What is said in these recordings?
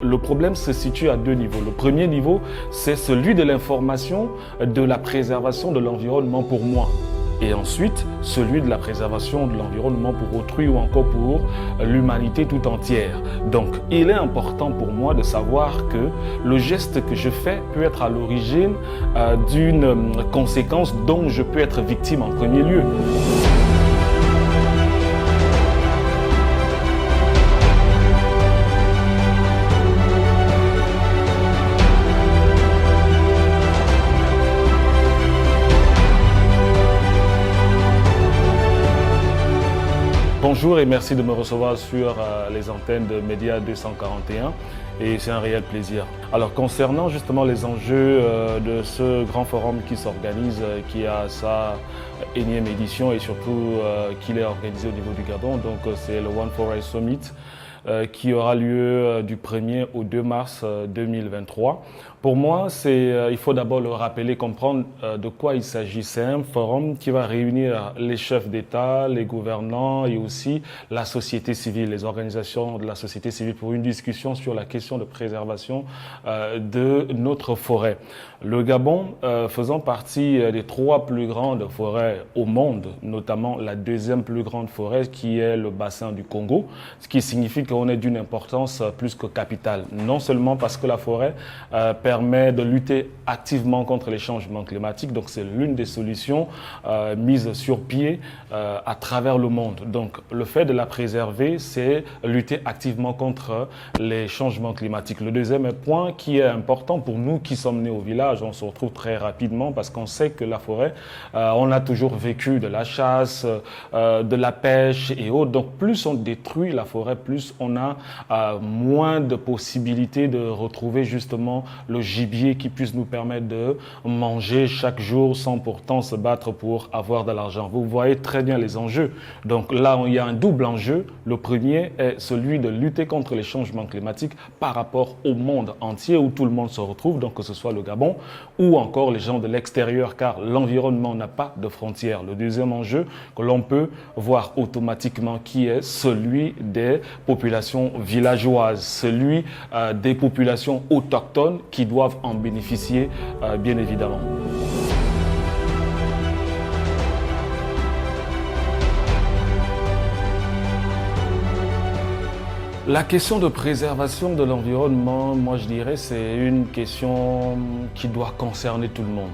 Le problème se situe à deux niveaux. Le premier niveau, c'est celui de l'information, de la préservation de l'environnement pour moi. Et ensuite, celui de la préservation de l'environnement pour autrui ou encore pour l'humanité tout entière. Donc, il est important pour moi de savoir que le geste que je fais peut être à l'origine d'une conséquence dont je peux être victime en premier lieu. Bonjour et merci de me recevoir sur les antennes de Média 241 et c'est un réel plaisir. Alors concernant justement les enjeux de ce grand forum qui s'organise, qui a sa énième édition et surtout qu'il est organisé au niveau du Gabon, donc c'est le One Forest Summit qui aura lieu du 1er au 2 mars 2023. Pour moi, il faut d'abord le rappeler, comprendre de quoi il s'agit. C'est un forum qui va réunir les chefs d'État, les gouvernants et aussi la société civile, les organisations de la société civile pour une discussion sur la question de préservation de notre forêt. Le Gabon, faisant partie des 3 plus grandes forêts au monde, notamment la 2e plus grande forêt qui est le bassin du Congo, ce qui signifie qu'on est d'une importance plus que capitale. Non seulement parce que la forêt permet de lutter activement contre les changements climatiques, donc c'est l'une des solutions mises sur pied à travers le monde. Donc le fait de la préserver, c'est lutter activement contre les changements climatiques. Le deuxième point qui est important pour nous qui sommes nés au village, on se retrouve très rapidement parce qu'on sait que la forêt, on a toujours vécu de la chasse, de la pêche et autres. Donc plus on détruit la forêt, plus on a moins de possibilités de retrouver justement le gibier qui puisse nous permettre de manger chaque jour sans pourtant se battre pour avoir de l'argent. Vous voyez très bien les enjeux. Donc là, il y a un double enjeu. Le premier est celui de lutter contre les changements climatiques par rapport au monde entier où tout le monde se retrouve, donc que ce soit le Gabon ou encore les gens de l'extérieur, car l'environnement n'a pas de frontières. Le deuxième enjeu que l'on peut voir automatiquement qui est celui des populations villageoises, celui des populations autochtones qui doivent en bénéficier, bien évidemment. La question de préservation de l'environnement, moi je dirais, c'est une question qui doit concerner tout le monde.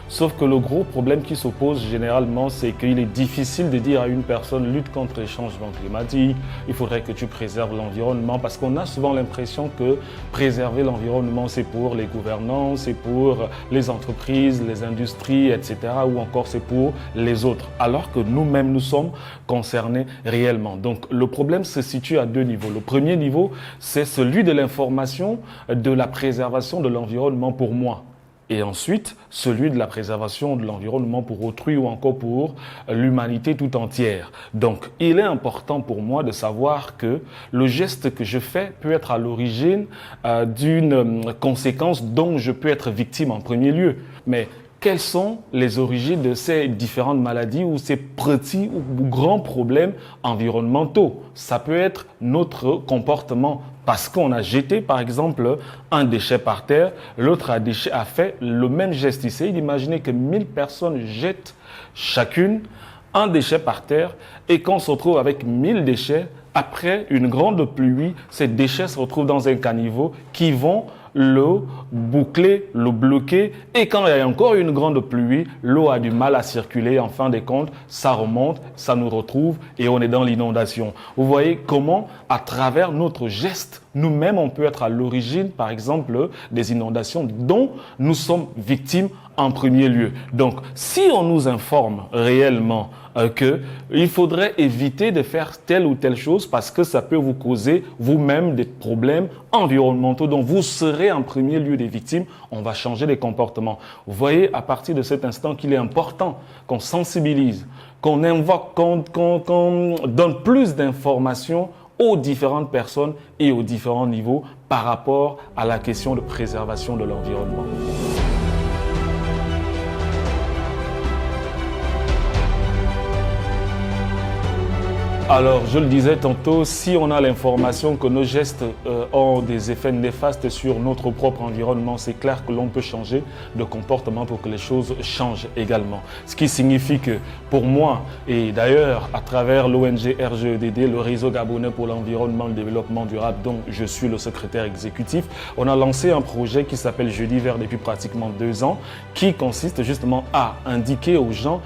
Sauf que le gros problème qui s'oppose généralement, c'est qu'il est difficile de dire à une personne lutte contre les changements climatiques, il faudrait que tu préserves l'environnement, parce qu'on a souvent l'impression que préserver l'environnement, c'est pour les gouvernants, c'est pour les entreprises, les industries, etc. ou encore c'est pour les autres, alors que nous-mêmes, nous sommes concernés réellement. Donc le problème se situe à deux niveaux. Le premier niveau, c'est celui de l'information, de la préservation de l'environnement pour moi. Et ensuite, celui de la préservation de l'environnement pour autrui ou encore pour l'humanité tout entière. Donc, il est important pour moi de savoir que le geste que je fais peut être à l'origine d'une conséquence dont je peux être victime en premier lieu. Mais quelles sont les origines de ces différentes maladies ou ces petits ou grands problèmes environnementaux? Ça peut être notre comportement parce qu'on a jeté, par exemple, un déchet par terre, l'autre a fait le même geste. Essayez d'imaginer que 1000 personnes jettent chacune un déchet par terre et qu'on se retrouve avec 1000 déchets. Après une grande pluie, ces déchets se retrouvent dans un caniveau qui vont le boucler, le bloquer, et quand il y a encore une grande pluie, l'eau a du mal à circuler. En fin de compte, ça remonte, ça nous retrouve et on est dans l'inondation. Vous voyez comment, à travers notre geste, nous-mêmes, on peut être à l'origine, par exemple, des inondations dont nous sommes victimes en premier lieu. Donc, si on nous informe réellement qu'il faudrait éviter de faire telle ou telle chose parce que ça peut vous causer vous-même des problèmes environnementaux dont vous serez en premier lieu des victimes, on va changer les comportements. Vous voyez à partir de cet instant qu'il est important qu'on sensibilise, qu'on invoque, qu'on donne plus d'informations aux différentes personnes et aux différents niveaux par rapport à la question de préservation de l'environnement. Alors, je le disais tantôt, si on a l'information que nos gestes ont des effets néfastes sur notre propre environnement, c'est clair que l'on peut changer de comportement pour que les choses changent également. Ce qui signifie que pour moi, et d'ailleurs à travers l'ONG RGEDD, le réseau gabonais pour l'environnement et le développement durable, dont je suis le secrétaire exécutif, on a lancé un projet qui s'appelle Jeudi Vert depuis pratiquement 2 ans, qui consiste justement à indiquer aux gens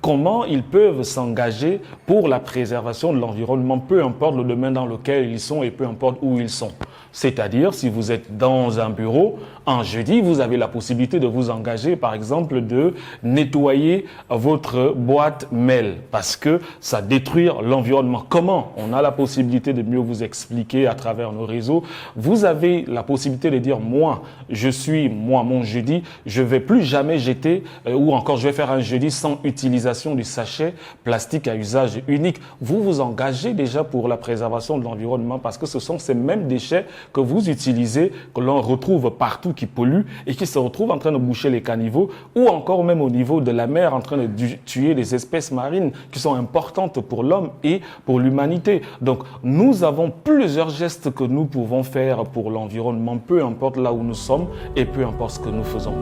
comment ils peuvent s'engager pour la préservation de l'environnement, peu importe le domaine dans lequel ils sont et peu importe où ils sont. C'est-à-dire, si vous êtes dans un bureau, un jeudi, vous avez la possibilité de vous engager, par exemple, de nettoyer votre boîte mail parce que ça détruit l'environnement. Comment? On a la possibilité de mieux vous expliquer à travers nos réseaux. Vous avez la possibilité de dire, moi, mon jeudi, je vais plus jamais jeter ou encore je vais faire un jeudi sans utilisation du sachet plastique à usage unique. Vous vous engagez déjà pour la préservation de l'environnement parce que ce sont ces mêmes déchets que vous utilisez, que l'on retrouve partout, qui polluent et qui se retrouvent en train de boucher les caniveaux ou encore même au niveau de la mer en train de tuer les espèces marines qui sont importantes pour l'homme et pour l'humanité. Donc nous avons plusieurs gestes que nous pouvons faire pour l'environnement, peu importe là où nous sommes et peu importe ce que nous faisons.